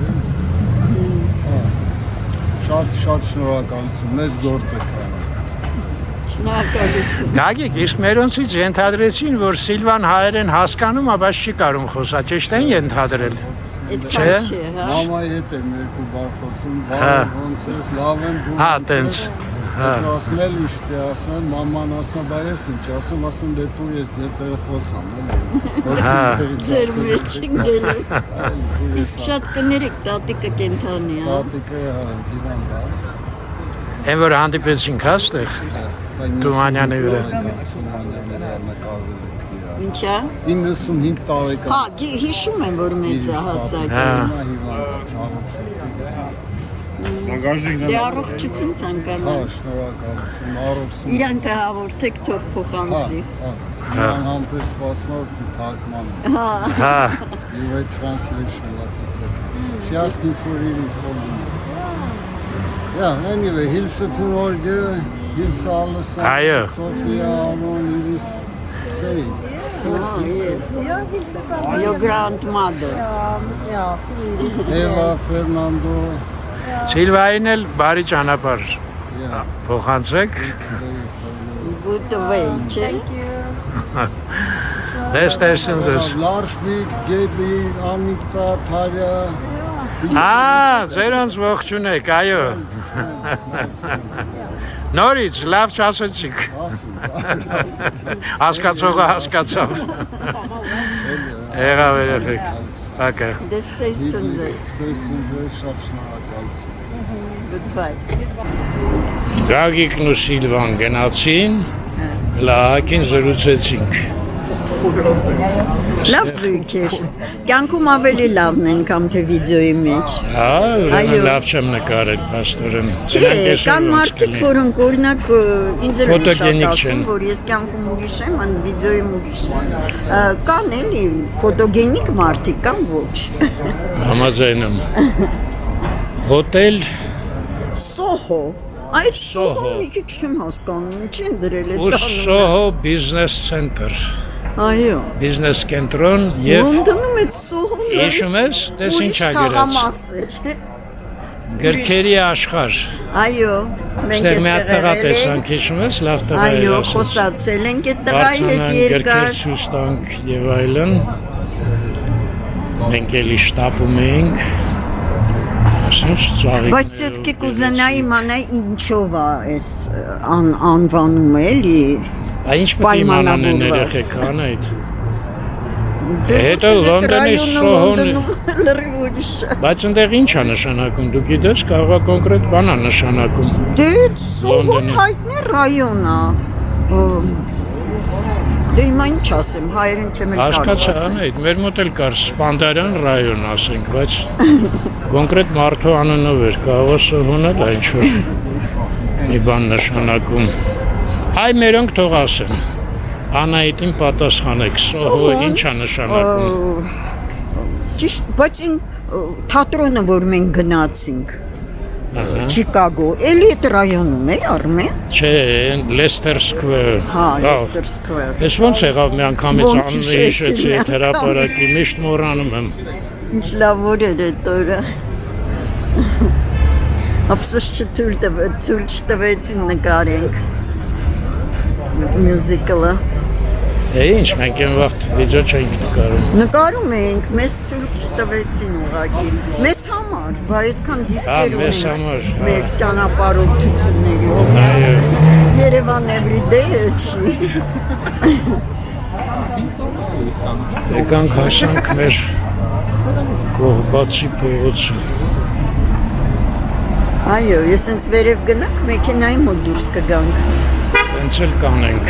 Շատ շնորհակալություն, մեծ գործ եք անում։ Շնորհակալություն։ Գագիկ, իսկ մերոնցից ենթադրեցին, որ Սիլվան հայերեն հասկանում է, բայց չի կարող խոսալ, ճիշտ են ենթադրել։ Այդքան չի, հա։ Մամայի հետ եմ երկու բառ խոսում, Հա։ ոնց ես, լավ եմ, դու Հա, ոնց տենց։ ես։ Հա։ Հետո ասում էլ իշտ է ասում, մաման ասում, բայ ես ինչ ասում, դե դու ես ձեր տերը խոսամ, էլի։ Հա։ Ձեր մեջ ինգելու։ Իսկ շատ կներեք, տատիկը կենթանի, հա։ Տատիկը հիվանդ է։ Են որ հանդիպեցինք հաստեղ, Թումանյանի վրա։ Ինչա։ 95 տարեկան։ Հա, հիշում եմ, որ մեծ է հասակ։ Հա։ Դե առողջություն ցանկանալ։ Շնորհակալություն, առողջություն։ Իրան կհաղորդեք թող փոխանցի։ Իրան համպես սպասմոր թարգման։ Հա։ Հա։ You read translation what it took. She asked me for really so long. Yeah, anyway, Hilse to Norge, Hilse Allison, Այո։ Sofia, Amon, Iris, say. Your grandmother։ Eva, Fernando, Սիլվային էլ բարի ճանապարհ yeah. փոխանցեք։ Good way, չէ։ Դες տեսնձ։ Larshvik, Gedi, Anita, Tarya. Ձերանց ողջունեք, այո։ Նորից լավ չասեցիք։ Հասկացողը հասկացավ։ Եղավ երեխեք։ Հակա։ Դեստեսություն ձեզ։ Ստեսին ձեզ շատ շնորհակալություն։ Goodbye։ Գագիկն ու Սիլվան գնացին, լահակին զրուցեցինք։ Լավ զույգ էր։ Կյանքում ավելի լավն են կամ թե վիդեոյի մեջ։ Հա, Այո։ ուրեմն լավ չեմ նկարել, պաստորեն։ Չէ, կան մարդիկ, որոնք օրինակ ինձ էլ Ֆոտոգենիկ չեն։ որ ես կյանքում ուրիշ եմ, ան վիդեոյում ուրիշ եմ։ Կան էլի ֆոտոգենիկ մարդիկ, կան ոչ։ Համաձայն եմ։ Հոտել Սոհո։ Այդ Սոհո։ Սոհո մի քիչ չեմ հասկանում, ինչ են դրել այդ ու Soho Business Center։ Այո։ Բիզնես կենտրոն եւ Լոնդոնում այդ Սոհոն։ հիշում ես, տես ինչ ա գրած։ Գրքերի աշխարհ։ Այո, մենք Ստեղ մի հատ էստեղ տղա եղել տեսանք, ենք։ հիշում ես, լավ տղա էր Այո, ասես։ խոսացել ենք այդ տղայի հետ Գրքեր երկար։ ցույց տանք եւ այլն։ Մենք էլի շտապում էինք։ Ասես ծաղիկ։ Բայց սյետքի կուզենայի իմանալ ինչով է այս անվանում էլի։ Ինչ պետք է իմանան են երեխեքան այդ։ Հետո Լոնդոնի Սոհոն, լրիվ ուրիշ։ բայց այնտեղ ինչ է նշանակում, դու գիտես, կարող է կոնկրետ բան է նշանակում։ Դե Սոհոն Լոնդոնի։ հայտնի ռայոն է։ Դե հիմա ինչ ասեմ, հայերեն չեմ էլ Հասկացա, այդ մեր մոտ էլ կար Սպանդարյան ռայոն, ասենք, բայց կոնկրետ մարդու անունով էր, կարող է Սոհոն էլ ինչ որ մի բան նշանակում։ Այ մերոնք թող ասեն։ Անահիտին պատասխանեք, Սոհո ինչ է նշանակում։ Ճիշտ, բայց ին թատրոնը, որ մենք գնացինք, Չիկագո, էլի այդ ռայոնում էր Արմեն։ Չէ, Լեսթեր Սքվեր։ Հա, Լեսթեր Սքվեր։ Ես ոնց եղավ մի անգամից Ոնց անհիշեցի հիշեցի այդ հրապարակի, միշտ մոռանում եմ։ Ինչ լավ որ էր այդ օրը։ Ապսոս չթույլ չտվեցին նկարենք մյուզիկլը։ Ինչ, մենք այն վաղ վիդեո չենք նկարում։ Նկարում էինք, մեզ թույլ չտվեցին ուղղակի։ Մեզ համար, բա այդքան դիսկեր մեզ համար, հա։ Մեր ճանապարհորդությունների։ Այո։ Երևան every day չի։ Եկանք հասանք մեր Կողբացի փողոցը։ Այո, ես ինձ վերև գնանք, մեքենայի մոտ դուրս կգանք։ Հենց էլ կանենք։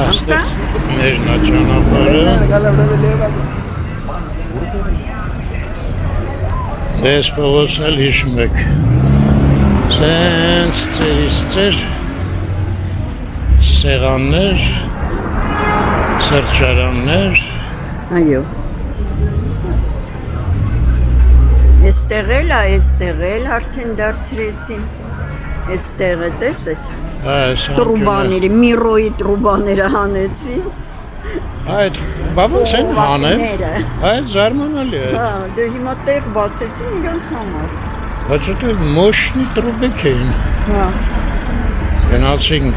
Աստեղ ներն է ճանապարհը։ Դες փողոցն էլ հիշում եք։ Սենց ծեր սեղաններ, սրճարաններ։ Այո։ Այստեղ էլ արդեն դարձրեցին։ Այստեղը տեսեք։ Տրուբաները, միրոյի տրուբաները հանեցին։ Այդ բավոց են հանել։ Այդ զարմանալի է։ Հա, դե հիմա տեղ բացեցին իրենց համար։ Բայց դա մոշնի տրուբեք էին։ Հա։ Գնացինք։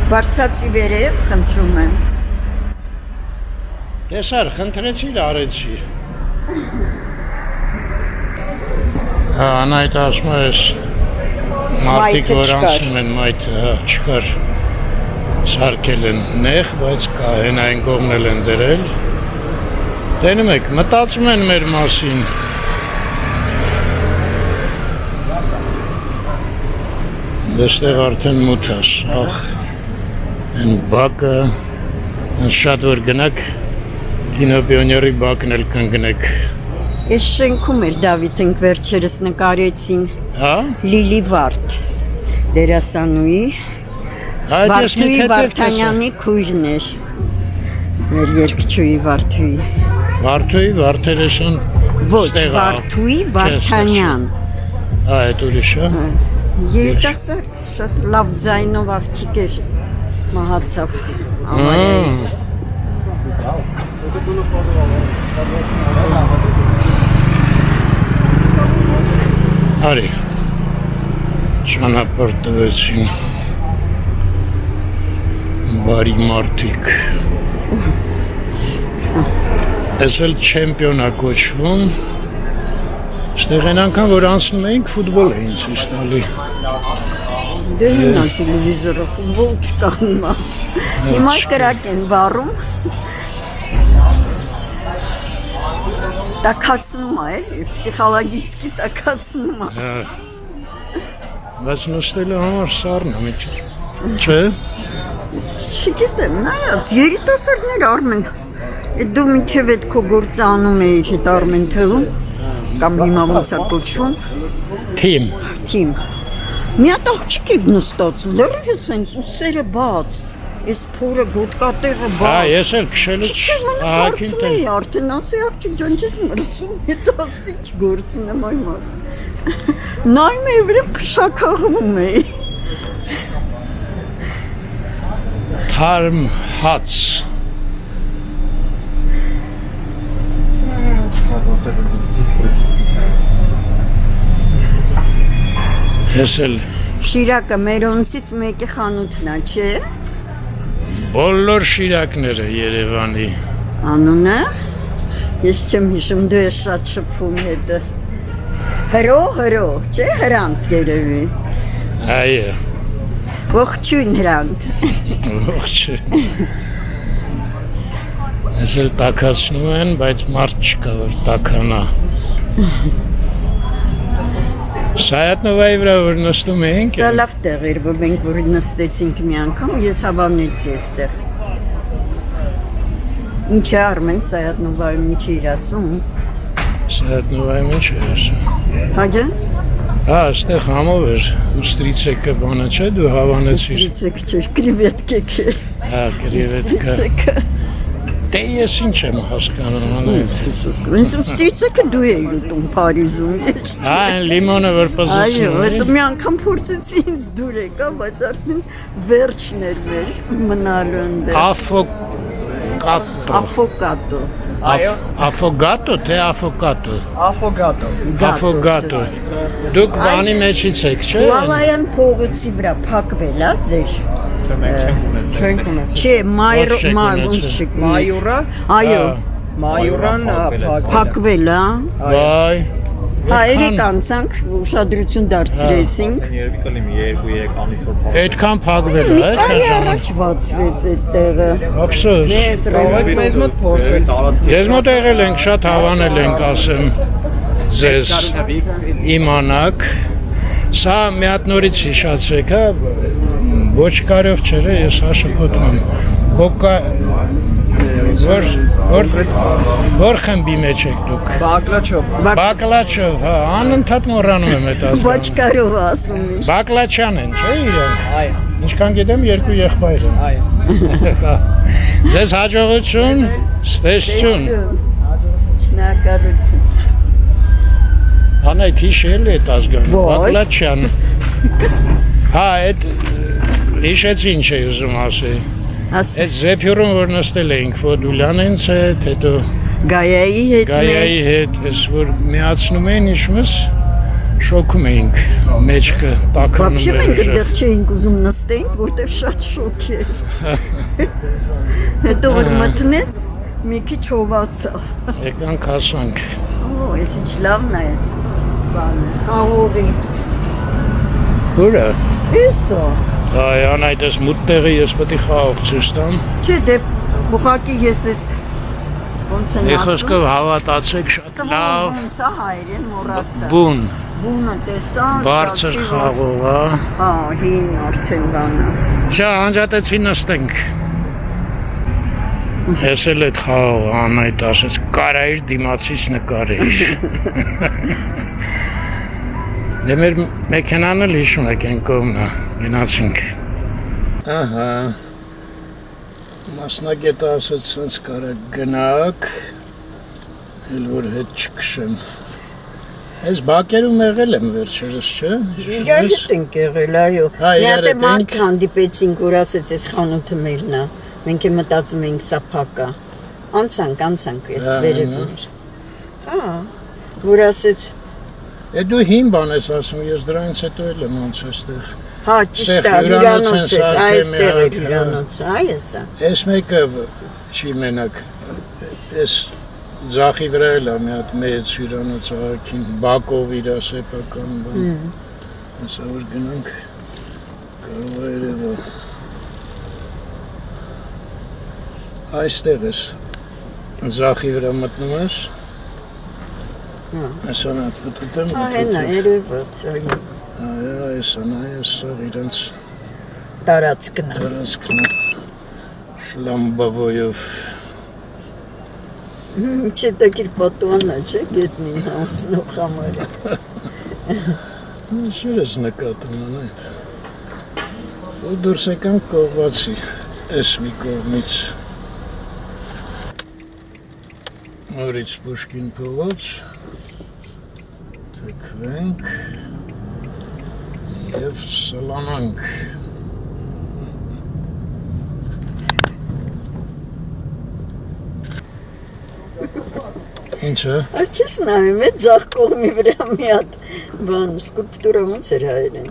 Բարձացի վերև, խնդրում եմ։ Տեսար, խնդրեցի, արեցի։ Հա, անայդ ասում ես մարդիկ որ անցնում են մայթը, հա, չկար։ Սարքել են նեղ, բայց կա հեն այն կողմն էլ են դրել։ Տենում եք, մտածում են մեր մասին։ Դեստեղ արդեն մութաս, ախ, են բակը, շատ որ գնակ, կինոպիոների բակն էլ կնգնեք։ Ես շենքում էր Դավիթ ենք վերջերս նկարեցին, Հա? Լիլի Վարդ, դերասանուի, Վարդուի Վարդանյանի քույրն էր, մեր երկչուի Վարդուի։ Վարդուի Վարդերեսան Ոչ, Վարդուի Վարդանյան։ Այդ ուրիշ է։ Երիտասարդ, շատ լավ ձայնով աղջիկ էր, մահացավ ավարից։ Արի, ճանապարհ տվեցին բարի մարդիկ։ Ես էլ չեմպիոն է կոչվում։ Ստեղ են անգամ, որ անցնում էինք, ֆուտբոլ էին ցույց տալի։ Դե հիմա տելևիզորը ֆուտբոլ չկա հիմա։ Հիմա կրակ են վառում։ Տակացնում է, էլի, պսիխոլոգիստի տակացնում է։ Բայց նստելու համար սառն է մի քիչ։ Չէ՞։ Չգիտեմ, նայած, երիտասարդներ Արմեն։ Դու մինչև այդ քո գործը անում էիր այդ Արմեն թվում, կամ հիմա ոնց է կոչվում։ Թիմ։ Մի հատ աղջիկ եք նստած, լրիվ սենց ուսերը բաց, ես փորը գոտկատեղը բաց։ Հա, ես էլ քշելուց ահագին տեղ։ Արդեն ասի աղջիկ ջան, ես մրսում, հետ ասի չգործ ունեմ այ մարդ։ Նայում է վրեմ քշակաղվում է։ Թարմ հաց։ Ես էլ Շիրակը մերոնցից մեկի խանութն է, չէ։ բոլոր շիրակները Երևանի։ Անունը։ Ես չեմ հիշում, դու ես շատ շփվում հետը։ Հրո, չէ, Հրանտ երևի։ Այո։ Ողջույն Հրանտ։ Ողջույն։ Ես էլ տաքացնում են, բայց մարդ չկա, որ տաքանա։ Սայատնովայի վրա որ նստում էինք։ Սա լավ տեղ էր, որ մենք որ նստեցինք մի անգամ, ես հավանեցի այստեղ։ Ինչ է Արմեն Սայատնովայում ինչ էր ասում։ Սայատնովայում ինչ էր ասում։ Հաջը։ Հա, այստեղ համով էր, ուստրիցեկը բանը չէ, դու հավանեցիր։ Ուստրիցեկ չէր, կրիվետկեք էր։ Հա, կրիվետկա։ Դե ես ինչ եմ հասկանում անեն։ Ինձ ուստրիցեկը դու էիր ուտում Փարիզում, ես չէ։ Հա, լիմոնը որ պզեցին։ Այո, հետո մի անգամ փորձեցի ինձ դուր եկա, բայց արդեն վերջն էր մեր մնալու ընդեր։ Աֆոկատո։ Աֆոգատո, թե աֆոկատո։ Աֆոգատո։ Դուք բանի մեջից եք, չէ՞։ Լալայան փողոցի վրա փակվել է ձեր։ Չենք ունեցել։ Չէ, Մայուրան, այո, Մայուրան փակվել է։ Վայ, Հա, երեք անցանք, ուշադրություն դարձրեցինք։ Երևի կլինի 2-3 ամիս որ փակ։ Այդքան փակվել է, Մի այդքան տարի ժամանակ։ առաջ բացվեց այդ տեղը։ Ափսոս։ Մեզ մոտ Ձեզ մոտ եղել ենք, շատ հավանել ենք, ասեմ, ձեզ իմանաք։ Սա մի հատ նորից հիշացրեք, հա, ոչ կարով չէ, ես հաշվոտում եմ։ Որ խմբի մեջ եք դուք։ Բակլաչով, հա, անընդհատ մոռանում եմ այդ ասում։ Ոչ կարով ասում եմ։ Բակլաչյան են, չէ՞ իրանք։ Ինչքան գիտեմ, երկու եղբայր են։ Ձեզ հաջողություն, ստեսություն։ Շնորհակալություն։ Անայդ հիշել է այդ ազգան, Բակլաչյան։ Հա, այդ հիշեց ինչ է ուզում ասել։ Այդ զեփյուրում որ նստել էինք Ֆոդուլյանենց հետ, հետո Գայայի հետ, ես որ միացնում էին իշմս, շոքում էինք, մեջքը տակրնում Вообще էր մենք ուժեղ։ դեռ չէինք ուզում նստենք, որտեղ շատ շոկ էր։ Հետո որ մտնեց, մի քիչ հովացավ։ Եկանք հասանք։ Օ, ես ինչ լավն է այս բանը։ Ահովի։ Ո՞րը։ Էսո։ Այ անայդ ես մուտտեղի ես պետք է խաղող ցույց տամ։ Չէ, դե ուղղակի ես էս ոնց են Մի ասում։ խոսքով հավատացեք շատ լավ, Սա հայերեն մոռացա։ բուն, Բունը տեսա։ բարձր խաղող, հա։ Հա, հին արդեն բանը։ Չէ, անջատեցի նստենք։ Ես էլ այդ խաղող անայդ ասեց, կարայիր դիմացից նկարեիր։ Դե մեր մեքենան էլ հիշում եք են կողմնա, գնացինք։ Ահա, մասնագետը ասեց սենց կարակ գնակ, էլ որ հետ չքշեմ։ Ես բակերում եղել եմ վերջերս, չէ։ Իրար հետ ենք եղել, այո։ Հա, Մի իրար հատ հետ մարդ ենք։ հանդիպեցինք, որ ասեց, այս խանութը մերն է։ Մենք է մտածում էինք սա փակ է։ Անցանք, ես Հա, վերևում էր։ Հա, որ ասեց, Դու հին բան ես ասում, ես դրանից հետո էլ եմ անցել այստեղ։ հա, ճիշտ է, հյուրանոց է, այստեղ է հյուրանոցը, այ էսա։ Այս մեկը չի մենակ, այս ձախի վրա էլ է մի հատ մեծ հյուրանոց աղաքին, Բակով իր սեփական բան։ Հեսա որ գնանք, կարող է երևա։ Այստեղ ես, ձախի վրա մտնում ես, այսան հատ պտուտեմ, Հա, հենա, երևաց, այո։ այո, այսան, այս սաղ իրենց Տարածքն է։ տարածքն է, շլամբավոյով։ Չէ, տակիր պատուանա, չէ, գետնին հանցնող համարը։ Շուր ես նկատում անայդ։ Ու դուրս եկանք կողվածի, ես մի կողմից։ Նորից Պուշկին փողոց, թեքվենք և սլանանք։ Ինչ է։ Արջես նայում է ձախ կողմի վրա մի հատ բան, սկուլպտուրա ոնց էր հայերեն։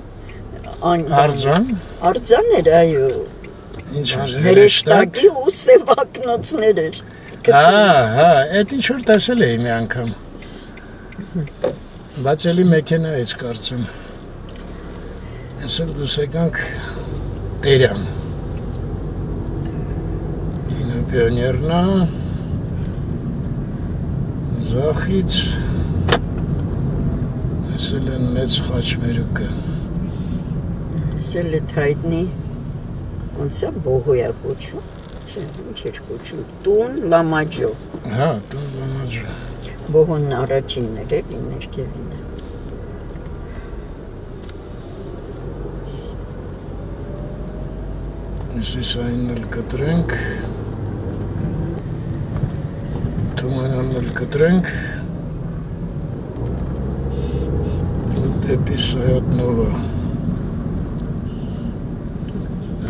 Արձան։ Արձան էր, այո։ Ինչ էր, Հրեշտակի ու սևակնոցներ էր։ հա, էդ ինչ որ տեսել էի մի անգամ։ Բայց էլի մեքենայից կարծեմ։ Այսօր դուս եկանք Տերյան։ Կինոպիոներնա, Զախից, այսել են մեծ խաչմերուկը։ Սել է հայտնի, ոնց է բողոյա կոչում, չէ, ինչ էր կոչում, տուն լամաջո, Հա, տուն լամաջո։ բողոնն առաջիններ էլի ներքևին է։ Այսիս այն էլ կտրենք, թումանան էլ կտրենք, ու դեպի Սայատնովա։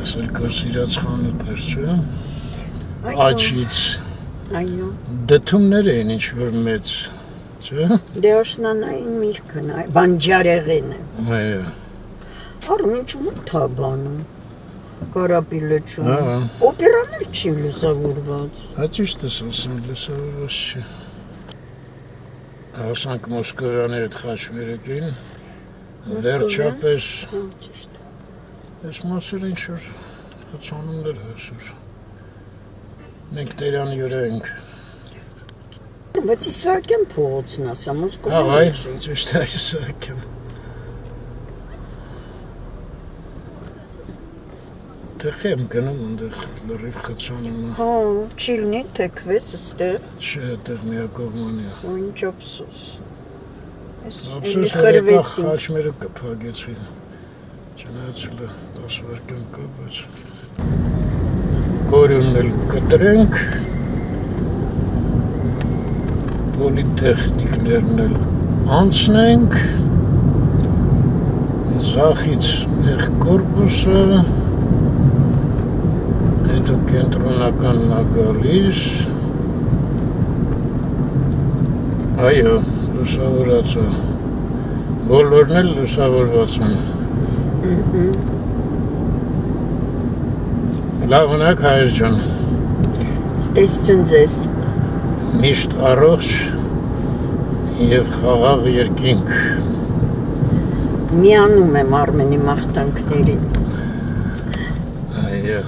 Այս էլ կոր սիրած խանութ էր, չէ, աչից, Այո, դթումներ էին ինչ-որ մեծ, չէ, դե աշնանային միրգն է, բանջարեղեն է, այո, արում ինչ մութ է բանում, կարապիլը չում, Հա։ օպերան էլ չի լուսավորված, հա ճիշտ ես ասում, լսավորված չի։ Հասանք Մոսկովյանի հետ խաչմերուկին, վերջապես այս մասեր ինչ-որ խցանումներ հասուր, մենք Տերան յուր ենք, բայց Իսահակյան փողոցն ասա, Մոսկովյան այ, ճիշտ է Իսահակյան, տեղ եմ գնում ընդեղ լրիվ խցանումը, հա, չիլնի թեքվես ստեղ, չէ, տեղ միակողմանիա, ու ինչ ոպսուս, Ափսոս որ եկա խաչմերուկը փագեցին, չնայած 10 վայրկյան կա, բայց Գորյունն էլ կտրենք, պոլիտեխնիկներն էլ անցնենք, Ձախից նեղ կորպուսը, հետո կենտրոնականն ա գալիս, այո, լուսավորած է, բոլորն էլ լուսավորված են, լավ ունեք հայր ջան, ստեսություն ձեզ, միշտ առողջ և խաղաղ երկինք, միանում եմ Արմենի մաղթանքներին, այո,